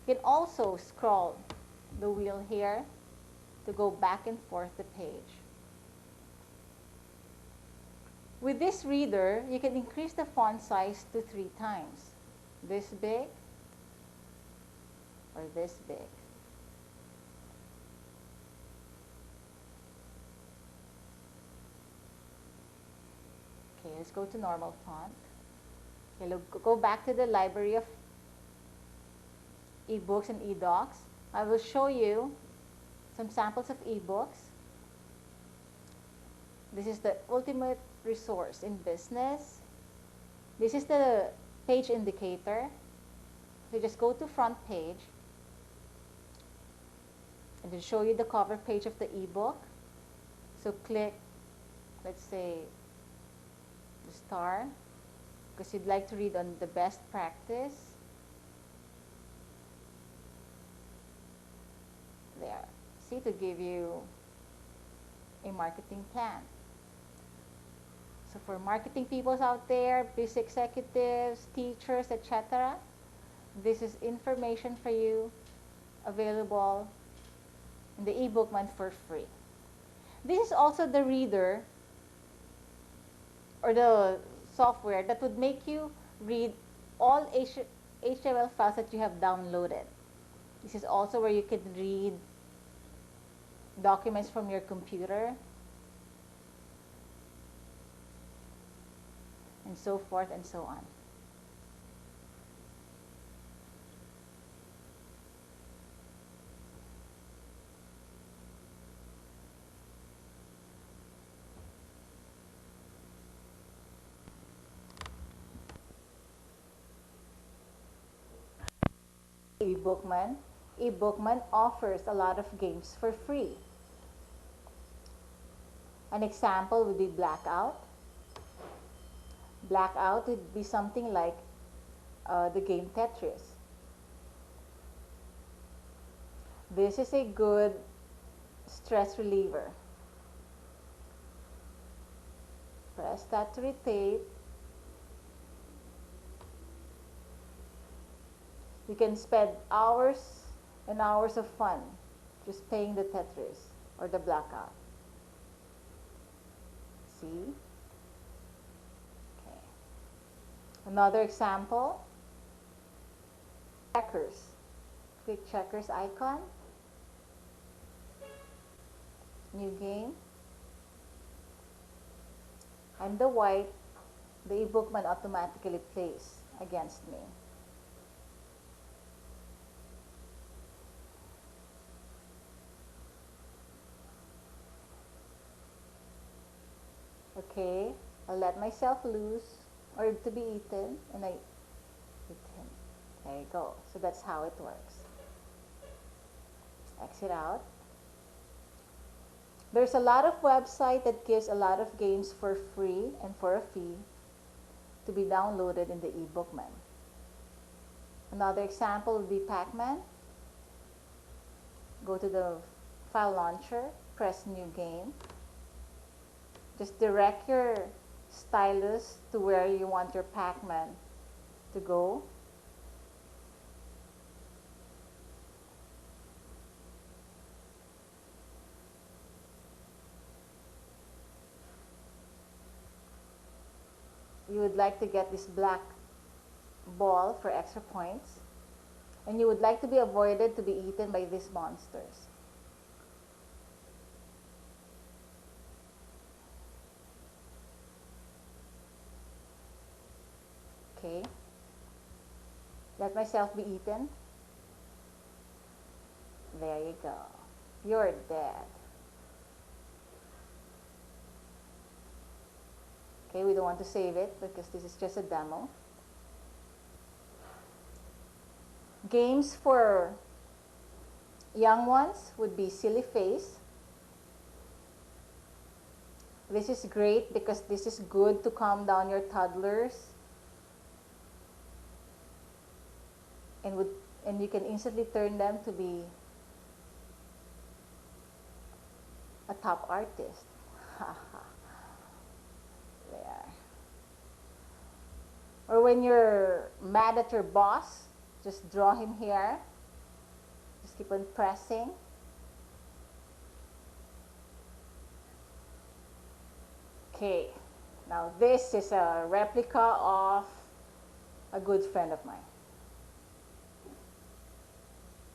You can also scroll the wheel here to go back and forth the page. With this reader, you can increase the font size to 3 times. This big or this big. Okay, let's go to normal font. Okay, go back to the library of ebooks and eDocs. I will show you some samples of ebooks. This is the ultimate resource in business. This is the page indicator. So just go to front page, and it'll show you the cover page of the ebook. So click, let's say, the star, because you'd like to read on the best practice. There. See, to give you a marketing plan. So for marketing people out there, business executives, teachers, etc., this is information for you available in the eBookman for free. This is also the reader or the software that would make you read all HTML files that you have downloaded. This is also where you can read documents from your computer and so forth and so on. eBookman. eBookman offers a lot of games for free. An example would be Blackout. Blackout would be something like the game Tetris. This is a good stress reliever. Press that to rotate. You can spend hours and hours of fun just playing the Tetris or the Blackout. See? Okay. Another example, checkers. Click checkers icon. New game. I'm the white. The eBookman automatically plays against me. Okay, I'll let myself loose or to be eaten, and I eat him. There you go. So that's how it works. Exit out. There's a lot of website that gives a lot of games for free and for a fee to be downloaded in the eBookman. Another example would be Pac-Man. Go to the file launcher, press new game. Just direct your stylus to where you want your Pac-Man to go. you would like to get this black ball for extra points, and you would like to be avoided to be eaten by these monsters. Okay. Let myself be eaten. There you go. You're dead. Okay, we don't want to save it because this is just a demo. Games for young ones would be Silly Face. This is great because this is good to calm down your toddlers. And you can instantly turn them to be a top artist. There. Or when you're mad at your boss, just draw him here. Just keep on pressing. Okay, now this is a replica of a good friend of mine.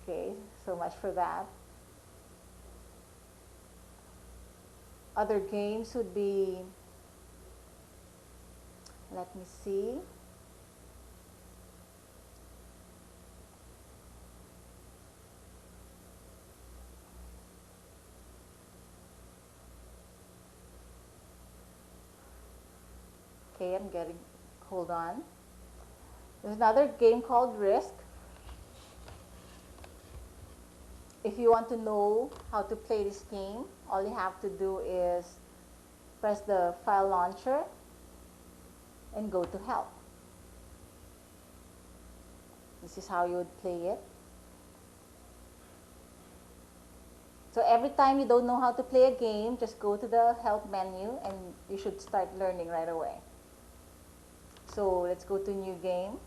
Okay, so much for that. Other games would be, let me see. Okay, I'm getting, hold on. There's another game called Risk. If you want to know how to play this game, all you have to do is press the file launcher and go to help. This is how you would play it. So every time you don't know how to play a game, just go to the help menu and you should start learning right away. So let's go to new game.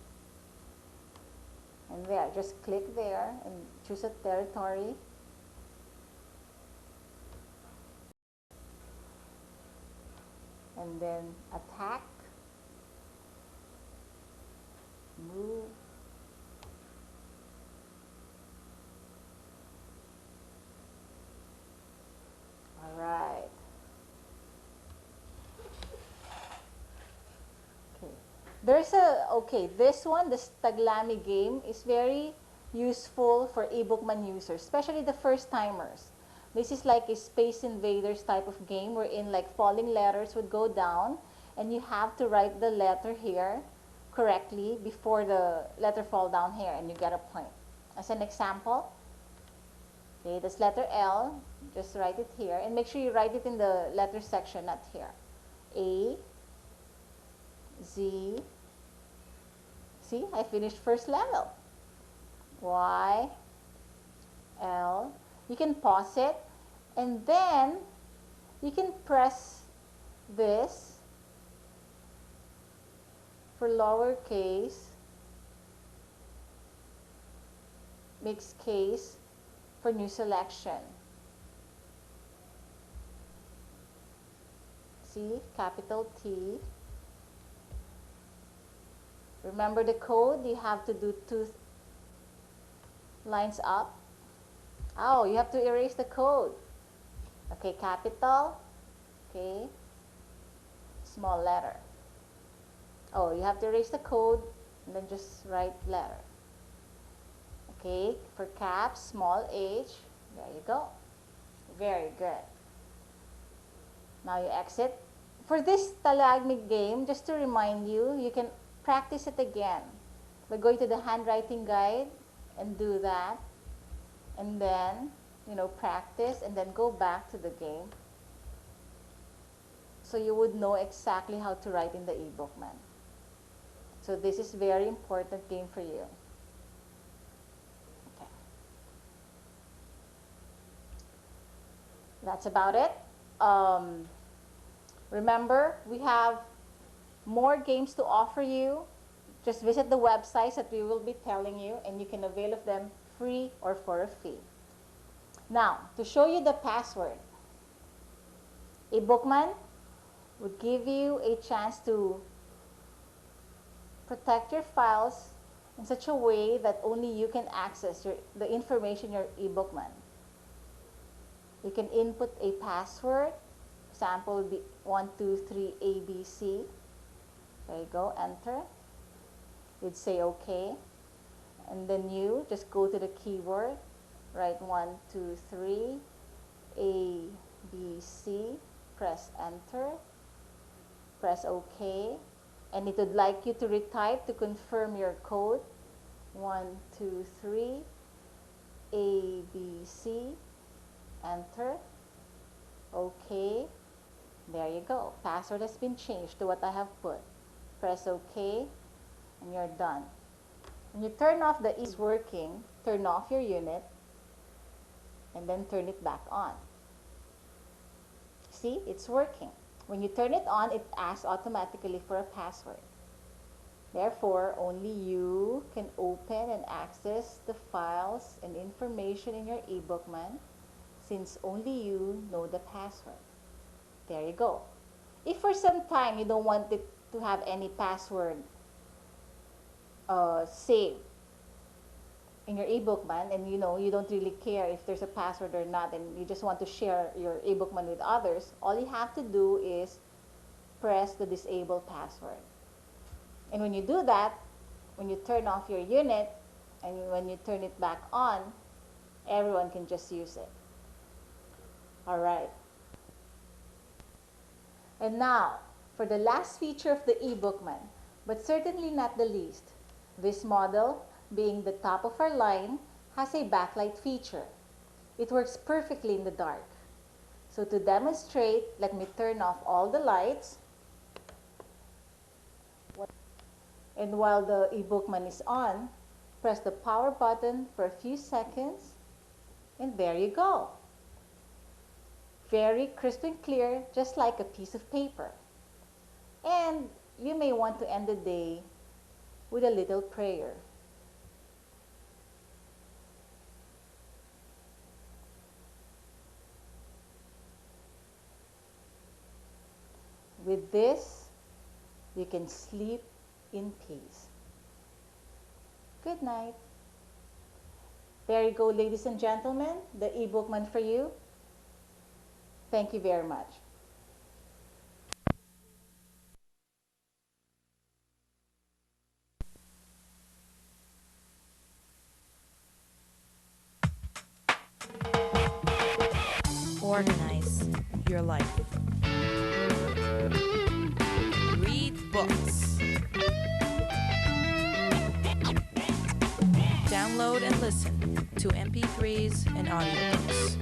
And there, just click there and choose a territory. And then attack, move, all right. Okay. This one, the Taglami game, is very useful for eBookman users, especially the first timers. This is like a Space Invaders type of game wherein like falling letters would go down and you have to write the letter here correctly before the letter fall down here and you get a point. As an example, okay, this letter L, just write it here and make sure you write it in the letter section, not here. A, Z, see, I finished first level. Y, L, you can pause it and then you can press this for lowercase, mixed case for new selection. See, capital T. Remember the code, you have to do 2 lines up. Oh, you have to erase the code. Okay, capital, okay, small letter. Oh, you have to erase the code and then just write letter. Okay, for caps, small h, there you go. Very good. Now you exit. For this Tagalog game, just to remind you, you can practice it again by going to the handwriting guide and do that. And then, practice and then go back to the game. So you would know exactly how to write in the eBookman. So this is very important game for you. Okay. That's about it. Remember, we have more games to offer you. Just visit the websites that we will be telling you and you can avail of them free or for a fee. Now, to show you the password, eBookman would give you a chance to protect your files in such a way that only you can access the information in your eBookman. You can input a password. Example would be 123ABC. There you go, enter. You'd say OK. And then you just go to the keyword, write 123 ABC, press enter, press OK, and it would like you to retype to confirm your code. 123 ABC, enter, OK. There you go. Password has been changed to what I have put. Press OK, and you're done. When you turn off the is working, turn off your unit, and then turn it back on. See, it's working. When you turn it on, it asks automatically for a password. Therefore, only you can open and access the files and information in your eBookman, since only you know the password. There you go. If for some time you don't want it to have any password saved in your eBookman, and you don't really care if there's a password or not, and you just want to share your eBookman with others, all you have to do is press the disable password. And when you do that, when you turn off your unit and when you turn it back on, everyone can just use it. All right. And now, for the last feature of the eBookman, but certainly not the least, this model, being the top of our line, has a backlight feature. It works perfectly in the dark. So to demonstrate, let me turn off all the lights. And while the eBookman is on, press the power button for a few seconds, and there you go. Very crisp and clear, just like a piece of paper. And you may want to end the day with a little prayer. With this, you can sleep in peace. Good night. There you go, ladies and gentlemen, the eBookman for you. Thank you very much. Organize your life. Read books. Download and listen to MP3s and audiobooks.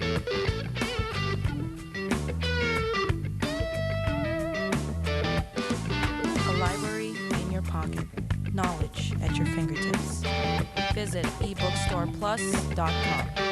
A library in your pocket. Knowledge at your fingertips. Visit ebookstoreplus.com.